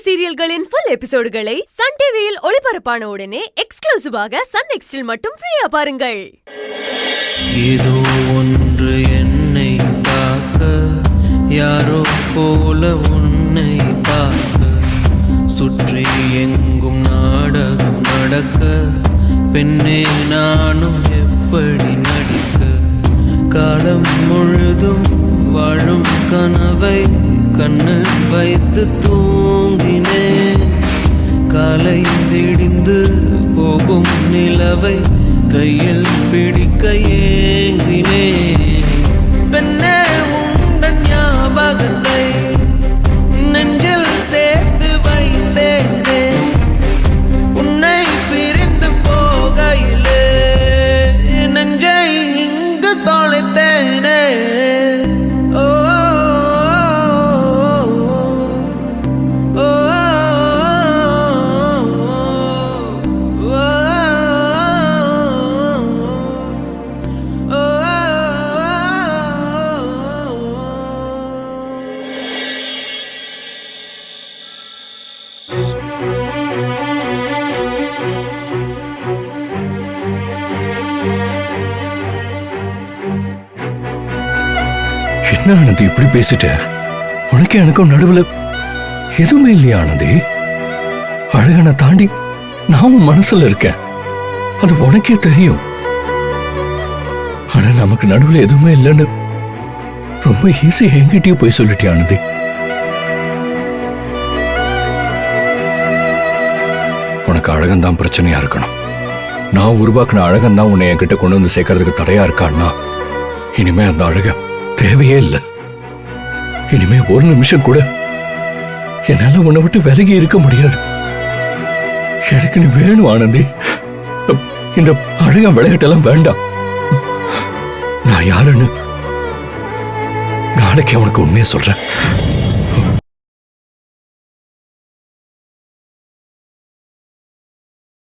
சீரியல்களின் full எபிசோடுகளை Sun டிவியில் ஒளிபரப்பான உடனே எக்ஸ்க்ளூசிவாக சன் நெக்ஸ்டில் மட்டும் ஃப்ரீயா பாருங்கள். ஏதோ ஒன்று என்னை தாக்க, யாரோ போல உன்னை பார்க்க, சுற்றி எங்கும் நாடகம் நடக்க, பெண்ணே நானும் எப்படி நடிக்க, காலம் முழுதும் வாழும் கனவை கண்ணில் வைத்து தூங்கினேன், காலை விடிந்து போகும் நிலவை கையில் பிடிக்க ஏங்கினேன். பெண்ணே உந்தன் ஞாபகத்தை நெஞ்சில் சேர்த்து வைத்தேனே, உன்னை பிரிந்து போகையிலே நெஞ்சை இங்கு தொலைத்தேனே. என்ன ஆனந்தி இப்படி பேசிட்ட? உனக்கு எனக்கும் நடுவுல எதுவுமே இல்லையா ஆனந்தி? அழகனை தாண்டி நான் மனசுல இருக்கேன், அது உனக்கே தெரியும். ஆனா நமக்கு நடுவுல எதுவுமே இல்லைன்னு ரொம்ப ஈஸியா என்கிட்டயே போய் சொல்லிட்டியா ஆனந்தி? உனக்கு அழகன் தான் பிரச்சனையா இருக்கணும். நான் உருவாக்குன அழகன் தான் உன்னை என்கிட்ட கொண்டு வந்து சேர்க்கறதுக்கு தடையா இருக்கான்னா, இனிமே அந்த அழக தேவையே இல்லை. இனிமே ஒரு நிமிஷம் கூட என்னால உன்னை விட்டு விலகி இருக்க முடியாது. எனக்கு நீ வேணும் ஆனந்தி. இந்த அழக விளையாட்டெல்லாம் வேண்டாம். நான் யாருன்னு நாளைக்கு உனக்கு உண்மையை சொல்றேன்.